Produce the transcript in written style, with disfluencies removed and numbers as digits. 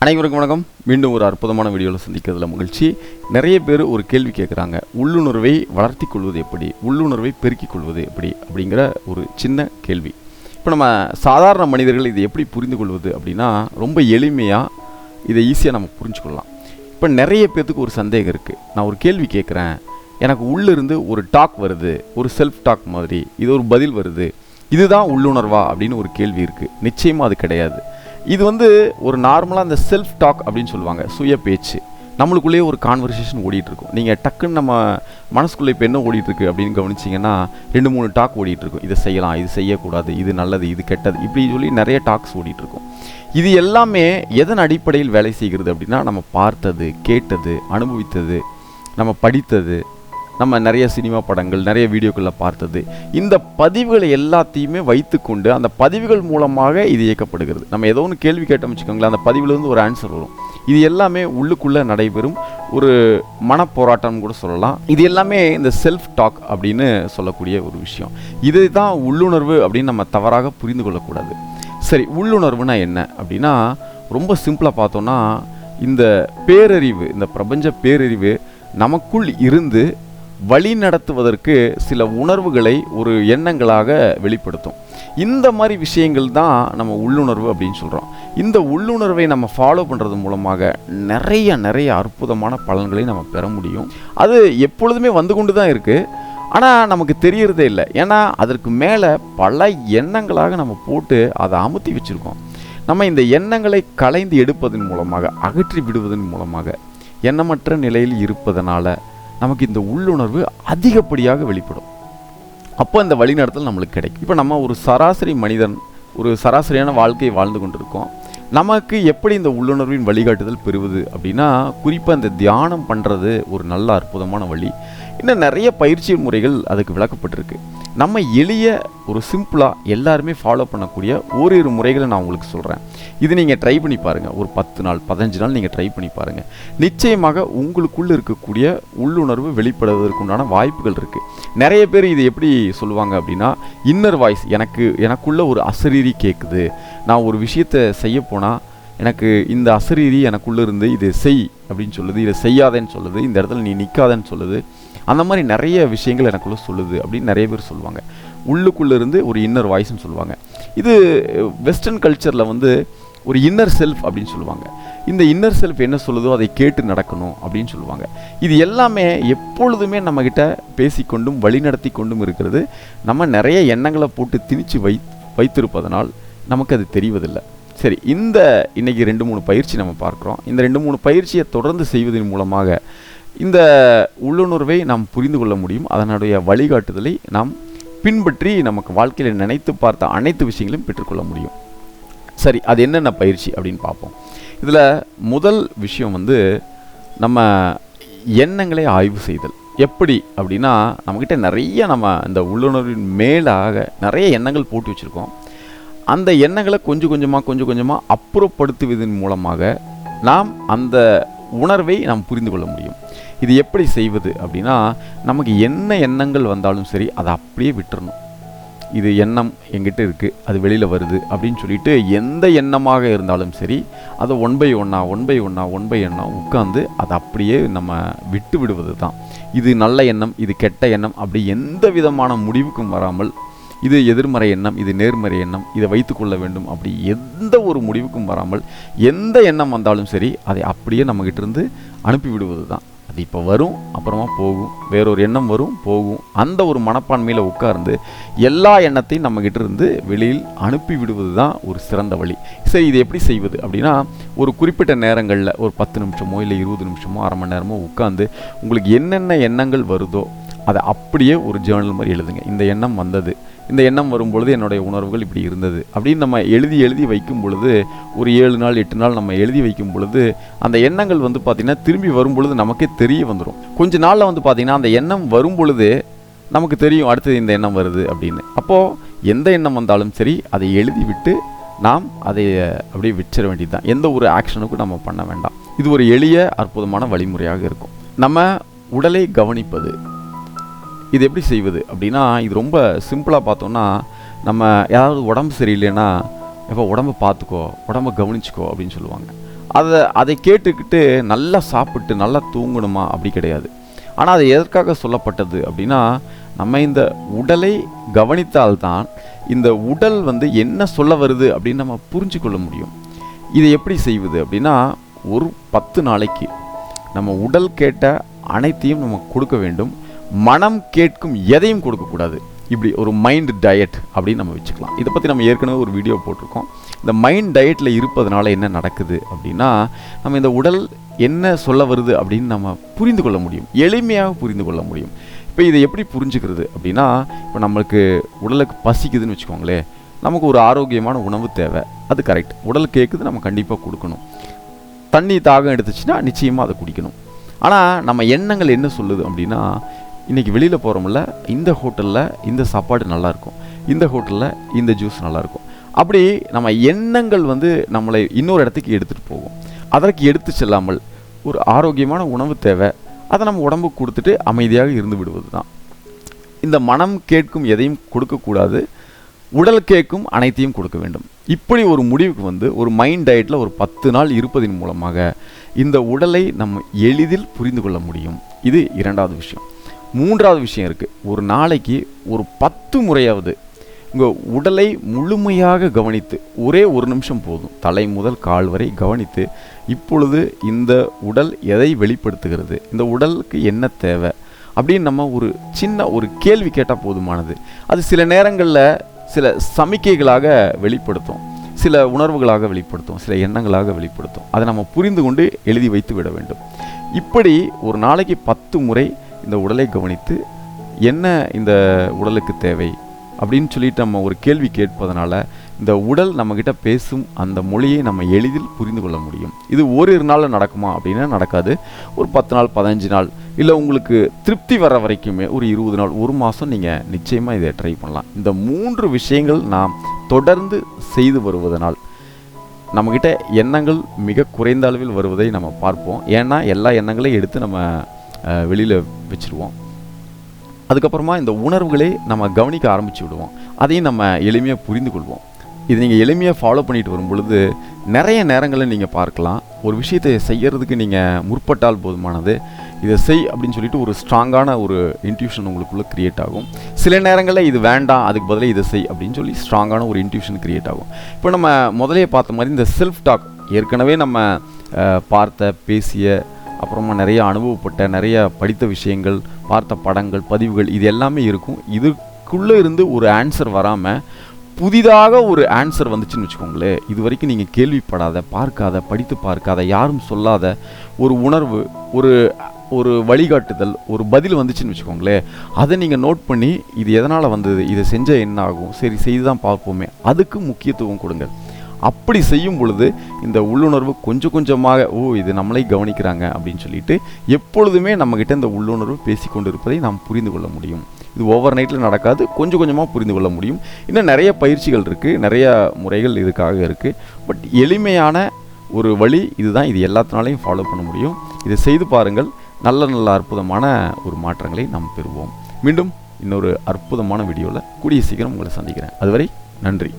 அனைவருக்கும் வணக்கம். மீண்டும் ஒரு அற்புதமான வீடியோவில் சந்திக்கிறதுல மகிழ்ச்சி. நிறைய பேர் ஒரு கேள்வி கேட்குறாங்க, உள்ளுணர்வை வளர்த்தி கொள்வது எப்படி, உள்ளுணர்வை பெருக்கிக் கொள்வது எப்படி அப்படிங்கிற ஒரு சின்ன கேள்வி. இப்போ நம்ம சாதாரண மனிதர்கள் இதை எப்படி புரிந்து கொள்வது அப்படின்னா, ரொம்ப எளிமையாக இதை ஈஸியாக நம்ம புரிஞ்சுக்கொள்ளலாம். இப்போ நிறைய பேர்த்துக்கு ஒரு சந்தேகம் இருக்குது. நான் ஒரு கேள்வி கேட்குறேன், எனக்கு உள்ளிருந்து ஒரு டாக் வருது, ஒரு செல்ஃப் டாக் மாதிரி, இது ஒரு பதில் வருது, இதுதான் உள்ளுணர்வா அப்படின்னு ஒரு கேள்வி இருக்குது. நிச்சயமாக அது கிடையாது. இது ஒரு நார்மலாக அந்த செல்ஃப் டாக் அப்படின்னு சொல்லுவாங்க, சுய பேச்சு. நம்மளுக்குள்ளேயே ஒரு கான்வர்சேஷன் ஓடிட்டுருக்கும். நீங்கள் டக்குன்னு நம்ம மனசுக்குள்ளே இப்போ என்ன ஓடிட்டுருக்கு அப்படின்னு கவனிச்சிங்கன்னா 2-3 டாக் ஓடிட்டுருக்கும். இதை செய்யலாம், இது செய்யக்கூடாது, இது நல்லது, இது கெட்டது, இப்படி சொல்லி நிறைய டாக்ஸ் ஓடிட்டுருக்கும். இது எல்லாமே எதன் அடிப்படையில் வேலை செய்கிறது அப்படின்னா, நம்ம பார்த்தது, கேட்டது, அனுபவித்தது, நம்ம படித்தது, நம்ம நிறைய சினிமா படங்கள், நிறைய வீடியோக்களில் பார்த்தது, இந்த பதிவுகளை எல்லாத்தையுமே வைத்துக்கொண்டு அந்த பதிவுகள் மூலமாக இது இயக்கப்படுகிறது. நம்ம ஏதோ ஒன்று கேள்வி கேட்டோம்னு வச்சுக்கோங்களேன், அந்த பதிவிலேருந்து ஒரு ஆன்சர் வரும். இது எல்லாமே உள்ளுக்குள்ளே நடைபெறும் ஒரு மனப்போராட்டம்னு கூட சொல்லலாம். இது எல்லாமே இந்த செல்ஃப் டாக் அப்படின்னு சொல்லக்கூடிய ஒரு விஷயம். இது தான் உள்ளுணர்வு அப்படின்னு நம்ம தவறாக புரிந்து கொள்ளக்கூடாது. சரி, உள்ளுணர்வுனா என்ன அப்படின்னா, ரொம்ப சிம்பிளாக பார்த்தோன்னா, இந்த பேரறிவு, இந்த பிரபஞ்ச பேரறிவு நமக்குள் இருந்து வழி நடத்துவதற்கு சில உணர்வுகளை ஒரு எண்ணங்களாக வெளிப்படுத்தும். இந்த மாதிரி விஷயங்கள் தான் நம்ம உள்ளுணர்வு அப்படின்னு சொல்கிறோம். இந்த உள்ளுணர்வை நம்ம ஃபாலோ பண்ணுறது மூலமாக நிறைய அற்புதமான பலன்களை நம்ம பெற முடியும். அது எப்பொழுதுமே வந்து கொண்டு தான் இருக்குது, ஆனால் நமக்கு தெரியறதே இல்லை. ஏன்னா அதற்கு மேலே பல எண்ணங்களாக நம்ம போட்டு அதை அமுத்தி வச்சுருக்கோம். நம்ம இந்த எண்ணங்களை களைந்து எடுப்பதன் மூலமாக, அகற்றி விடுவதன் மூலமாக, எண்ணமற்ற நிலையில் இருப்பதனால நமக்கு இந்த உள்ளுணர்வு அதிகப்படியாக வெளிப்படும். அப்போ இந்த வழிநடத்தல் நம்மளுக்கு கிடைக்கும். இப்போ நம்ம ஒரு சராசரி மனிதன், ஒரு சராசரியான வாழ்க்கையை வாழ்ந்து கொண்டிருக்கோம். நமக்கு எப்படி இந்த உள்ளுணர்வின் வழிகாட்டுதல் பெறுவது அப்படின்னா, குறிப்பாக இந்த தியானம் பண்ணுறது ஒரு நல்ல அற்புதமான வழி. இன்னும் நிறைய பயிற்சி முறைகள் அதுக்கு விளக்கப்பட்டிருக்கு. நம்ம எளிய ஒரு சிம்பிளாக எல்லாருமே ஃபாலோ பண்ணக்கூடிய ஓரிரு முறைகளை நான் உங்களுக்கு சொல்கிறேன். இது நீங்கள் ட்ரை பண்ணி பாருங்கள். ஒரு 10 நாள் 15 நாள் நீங்கள் ட்ரை பண்ணி பாருங்கள். நிச்சயமாக உங்களுக்குள்ளே இருக்கக்கூடிய உள்ளுணர்வு வெளிப்படுவதற்குண்டான வாய்ப்புகள் இருக்குது. நிறைய பேர் இது எப்படி சொல்லுவாங்க அப்படின்னா, இன்னர் வாய்ஸ், எனக்குள்ள ஒரு அசரீரி கேட்குது, நான் ஒரு விஷயத்தை செய்ய போனால் எனக்கு இந்த அசரீரி எனக்குள்ளே இருந்து இது செய் அப்படின்னு சொல்லுது, இதை செய்யாதேன்னு சொல்லுது, இந்த இடத்துல நீ நிற்காதேன்னு சொல்லுது, அந்த மாதிரி நிறைய விஷயங்கள் எனக்குள்ளே சொல்லுது அப்படின்னு நிறைய பேர் சொல்லுவாங்க. உள்ளுக்குள்ளே இருந்து ஒரு இன்னர் வாய்ஸ்ன்னு சொல்லுவாங்க. இது வெஸ்டர்ன் கல்ச்சரில் ஒரு இன்னர் செல்ஃப் அப்படின்னு சொல்லுவாங்க. இந்த இன்னர் செல்ஃப் என்ன சொல்லுதோ அதை கேட்டு நடக்கணும் அப்படின்னு சொல்லுவாங்க. இது எல்லாமே எப்பொழுதுமே நம்மக்கிட்ட பேசிக்கொண்டும் வழிநடத்தி கொண்டும் இருக்கிறது. நம்ம நிறைய எண்ணங்களை போட்டு திணிச்சு வைத்திருப்பதனால் நமக்கு அது தெரிவதில்லை. சரி, இன்னைக்கு 2-3 பயிற்சி நம்ம பார்க்குறோம். இந்த 2-3 பயிற்சியை தொடர்ந்து செய்வதன் மூலமாக இந்த உள்ளுணர்வை நாம் புரிந்து கொள்ள முடியும். அதனுடைய வழிகாட்டுதலை நாம் பின்பற்றி நமக்கு வாழ்க்கையில் நினைத்து பார்த்த அனைத்து விஷயங்களையும் பெற்றுக்கொள்ள முடியும். சரி, அது என்னென்ன பயிற்சி அப்படின்னு பார்ப்போம். இதில் முதல் விஷயம் நம்ம எண்ணங்களை ஆய்வு செய்தல். எப்படி அப்படின்னா, நம்மக்கிட்ட நிறைய நம்ம இந்த உள்ளுணர்வின் மேலாக நிறைய எண்ணங்கள் போட்டு வச்சுருக்கோம். அந்த எண்ணங்களை கொஞ்சம் கொஞ்சமாக அப்புறப்படுத்துவதன் மூலமாக நாம் அந்த உணர்வை நாம் புரிந்து கொள்ள முடியும். இது எப்படி செய்வது அப்படின்னா, நமக்கு என்ன எண்ணங்கள் வந்தாலும் சரி அதை அப்படியே விட்டுறணும். இது எண்ணம் எங்கிட்ட இருக்குது, அது வெளியில் வருது அப்படின்னு சொல்லிட்டு எந்த எண்ணமாக இருந்தாலும் சரி அதை ஒன் பை ஒன்னா உட்காந்து அதை அப்படியே நம்ம விட்டு விடுவது தான். இது நல்ல எண்ணம், இது கெட்ட எண்ணம், அப்படி எந்த விதமான முடிவுக்கும் வராமல், இது எதிர்மறை எண்ணம், இது நேர்மறை எண்ணம், இதை வைத்து கொள்ள வேண்டும், அப்படி எந்த ஒரு முடிவுக்கும் வராமல் எந்த எண்ணம் வந்தாலும் சரி அதை அப்படியே நம்மகிட்ட இருந்து அனுப்பி விடுவது தான். அது இப்போ வரும், அப்புறமா போகும், வேறொரு எண்ணம் வரும், போகும். அந்த ஒரு மனப்பான்மையில் உட்கார்ந்து எல்லா எண்ணத்தையும் நம்மகிட்ட இருந்து வெளியில் அனுப்பி விடுவது தான் ஒரு சிறந்த வழி. சரி, இது எப்படி செய்வது அப்படின்னா, ஒரு குறிப்பிட்ட நேரங்களில் ஒரு 10 நிமிஷமோ இல்லை 20 நிமிஷமோ அரை மணி நேரமோ உட்காந்து உங்களுக்கு என்னென்ன எண்ணங்கள் வருதோ அதை அப்படியே ஒரு ஜேர்னல் மாதிரி எழுதுங்க. இந்த எண்ணம் வந்தது, இந்த எண்ணம் வரும்பொழுது என்னுடைய உணர்வுகள் இப்படி இருந்தது அப்படின்னு நம்ம எழுதி வைக்கும் பொழுது, ஒரு 7 நாள் 8 நாள் நம்ம எழுதி வைக்கும் பொழுது அந்த எண்ணங்கள் பார்த்திங்கன்னா திரும்பி வரும் பொழுது நமக்கே தெரிய வந்துடும். கொஞ்ச நாளில் பார்த்திங்கன்னா அந்த எண்ணம் வரும் பொழுது நமக்கு தெரியும் அடுத்தது இந்த எண்ணம் வருது அப்படின்னு. அப்போது எந்த எண்ணம் வந்தாலும் சரி அதை எழுதி விட்டு நாம் அதை அப்படியே விட்டுற வேண்டியது தான். எந்த ஒரு ஆக்ஷனுக்கும் நம்ம பண்ண வேண்டாம். இது ஒரு எளிய அற்புதமான வழிமுறையாக இருக்கும். நம்ம உடலை கவனிப்பது, இது எப்படி செய்வது அப்படின்னா, இது ரொம்ப சிம்பிளாக பார்த்தோன்னா, நம்ம யாராவது உடம்பு சரியில்லைன்னா, எப்போ உடம்பை பார்த்துக்கோ, உடம்பை கவனிச்சிக்கோ அப்படின்னு சொல்லுவாங்க. அதை கேட்டுக்கிட்டு நல்லா சாப்பிட்டு நல்லா தூங்கணுமா அப்படி கிடையாது. ஆனால் அது எதற்காக சொல்லப்பட்டது அப்படின்னா, நம்ம இந்த உடலை கவனித்தால்தான் இந்த உடல் என்ன சொல்ல வருது அப்படின்னு நம்ம புரிஞ்சு கொள்ள முடியும். இதை எப்படி செய்வது அப்படின்னா, ஒரு 10 நாளைக்கு நம்ம உடல் கேட்ட அனைத்தையும் நம்ம கொடுக்க வேண்டும், மனம் கேட்கும் எதையும் கொடுக்கக்கூடாது. இப்படி ஒரு மைண்ட் டயட் அப்படின்னு நம்ம வச்சுக்கலாம். இதை பற்றி நம்ம ஏற்கனவே ஒரு வீடியோ போட்டிருக்கோம். இந்த மைண்ட் டயட்டில் இருப்பதனால என்ன நடக்குது அப்படின்னா, நம்ம இந்த உடல் என்ன சொல்ல வருது அப்படின்னு நம்ம புரிந்து கொள்ள முடியும், எளிமையாக புரிந்து கொள்ள முடியும். இப்போ இதை எப்படி புரிஞ்சுக்கிறது அப்படின்னா, இப்போ நம்மளுக்கு உடலுக்கு பசிக்குதுன்னு வச்சுக்கோங்களேன், நமக்கு ஒரு ஆரோக்கியமான உணவு தேவை, அது கரெக்ட், உடல் கேட்குது, நம்ம கண்டிப்பாக கொடுக்கணும். தண்ணி தாகம் எடுத்துச்சுன்னா நிச்சயமாக அதை குடிக்கணும். ஆனால் நம்ம எண்ணங்கள் என்ன சொல்லுது அப்படின்னா, இன்றைக்கி வெளியில் போகிறோம்ல, இந்த ஹோட்டலில் இந்த சாப்பாடு நல்லாயிருக்கும், இந்த ஹோட்டலில் இந்த ஜூஸ் நல்லாயிருக்கும், அப்படி நம்ம எண்ணங்கள் நம்மளை இன்னொரு இடத்துக்கு எடுத்துகிட்டு போகும். அதற்கு எடுத்து செல்லாமல் ஒரு ஆரோக்கியமான உணவு தேவை, அதை நம்ம உடம்புக்கு கொடுத்துட்டு அமைதியாக இருந்து விடுவது தான். இந்த மனம் கேட்கும் எதையும் கொடுக்கக்கூடாது, உடல் கேட்கும் அனைத்தையும் கொடுக்க வேண்டும். இப்படி ஒரு முடிவுக்கு ஒரு மைண்ட் டயட்டில் ஒரு 10 நாள் இருப்பதன் மூலமாக இந்த உடலை நம்ம எளிதில் புரிந்து கொள்ள முடியும். இது 2வது விஷயம். 3வது விஷயம் இருக்குது. ஒரு நாளைக்கு ஒரு 10 முறையாவது உங்கள் உடலை முழுமையாக கவனித்து, ஒரே 1 நிமிஷம் போதும், தலை முதல் கால் வரை கவனித்து, இப்பொழுது இந்த உடல் எதை வெளிப்படுத்துகிறது, இந்த உடலுக்கு என்ன தேவை அப்படின்னு நம்ம ஒரு சின்ன ஒரு கேள்வி கேட்டால் போதுமானது. அது சில நேரங்களில் சில சமிக்கைகளாக வெளிப்படுத்தும், சில உணர்வுகளாக வெளிப்படுத்தும், சில எண்ணங்களாக வெளிப்படுத்தும். அதை நம்ம புரிந்து கொண்டு எழுதி வைத்து விட வேண்டும். இப்படி ஒரு நாளைக்கு 10 முறை இந்த உடலை கவனித்து, என்ன இந்த உடலுக்கு தேவை அப்படின்னு சொல்லிட்டு நம்ம ஒரு கேள்வி கேட்பதனால இந்த உடல் நம்மக்கிட்ட பேசும் அந்த மொழியை நம்ம எளிதில் புரிந்து கொள்ள முடியும். இது ஓரிரு நாளில் நடக்குமா அப்படின்னா நடக்காது. ஒரு 10 நாள், 15 நாள், இல்லை உங்களுக்கு திருப்தி வர வரைக்குமே ஒரு 20 நாள், 1 மாதம் நீங்கள் நிச்சயமாக இதை ட்ரை பண்ணலாம். இந்த 3 விஷயங்கள் நாம் தொடர்ந்து செய்து வருவதனால் நம்மக்கிட்ட எண்ணங்கள் மிக குறைந்த அளவில் வருவதை நம்ம பார்ப்போம். ஏன்னா எல்லா எண்ணங்களையும் எடுத்து நம்ம வெளியில் வச்சுருவோம். அதுக்கப்புறமா இந்த உணர்வுகளை நம்ம கவனிக்க ஆரம்பித்து விடுவோம். அதையும் நம்ம எளிமையாக புரிந்து கொள்வோம். இது நீங்கள் எளிமையாக ஃபாலோ பண்ணிட்டு வரும் பொழுது நிறைய நேரங்களில் நீங்கள் பார்க்கலாம், ஒரு விஷயத்தை செய்கிறதுக்கு நீங்கள் முற்பட்டால் போதுமானது, இதை செய் அப்படின்னு சொல்லிட்டு ஒரு ஸ்ட்ராங்கான ஒரு இன்ட்யூஷன் உங்களுக்குள்ளே க்ரியேட் ஆகும். சில நேரங்களில் இது வேண்டாம், அதுக்கு பதிலாக இதை செய் அப்படின்னு சொல்லி ஸ்ட்ராங்கான ஒரு இன்ட்யூஷன் க்ரியேட் ஆகும். இப்போ நம்ம முதலே பார்த்த மாதிரி இந்த செல்ஃப் டாக், ஏற்கனவே நம்ம பார்த்த, பேசிய, அப்புறமா நிறைய அனுபவப்பட்ட, நிறைய படித்த விஷயங்கள், பார்த்த படங்கள், பதிவுகள், இது எல்லாமே இருக்கும். இதுக்குள்ளே இருந்து ஒரு ஆன்சர் வராமல் புதிதாக ஒரு ஆன்சர் வந்துச்சுன்னு வச்சுக்கோங்களேன், இது வரைக்கும் நீங்கள் கேள்விப்படாத, பார்க்காத, படித்து பார்க்காத, யாரும் சொல்லாத ஒரு உணர்வு, ஒரு வழிகாட்டுதல், ஒரு பதில் வந்துச்சுன்னு வச்சுக்கோங்களேன், அதை நீங்கள் நோட் பண்ணி இது எதனால் வந்தது, இதை செஞ்சால் என்ன ஆகும், சரி செய்து தான் பார்ப்போமே, அதுக்கு முக்கியத்துவம் கொடுங்க. அப்படி செய்யும் பொழுது இந்த உள்ளுணர்வு கொஞ்சம் கொஞ்சமாக, இது நம்மளை கவனிக்கிறாங்க அப்படின்னு சொல்லிட்டு எப்பொழுதுமே நம்மக்கிட்ட இந்த உள்ளுணர்வு பேசிக்கொண்டு இருப்பதை நாம் புரிந்து கொள்ள முடியும். இது ஓவர் நைட்டில் நடக்காது, கொஞ்சம் கொஞ்சமாக புரிந்து கொள்ள முடியும். இன்னும் நிறைய பயிற்சிகள் இருக்குது, நிறைய முறைகள் இதுக்காக இருக்குது. பட் எளிமையான ஒரு வழி இதுதான். இது எல்லாத்தினாலையும் ஃபாலோ பண்ண முடியும். இதை செய்து பாருங்கள். நல்ல அற்புதமான ஒரு மாற்றங்களை நாம் பெறுவோம். மீண்டும் இன்னொரு அற்புதமான வீடியோவில் கூடிய சீக்கிரம் உங்களை சந்திக்கிறேன். அதுவரை நன்றி.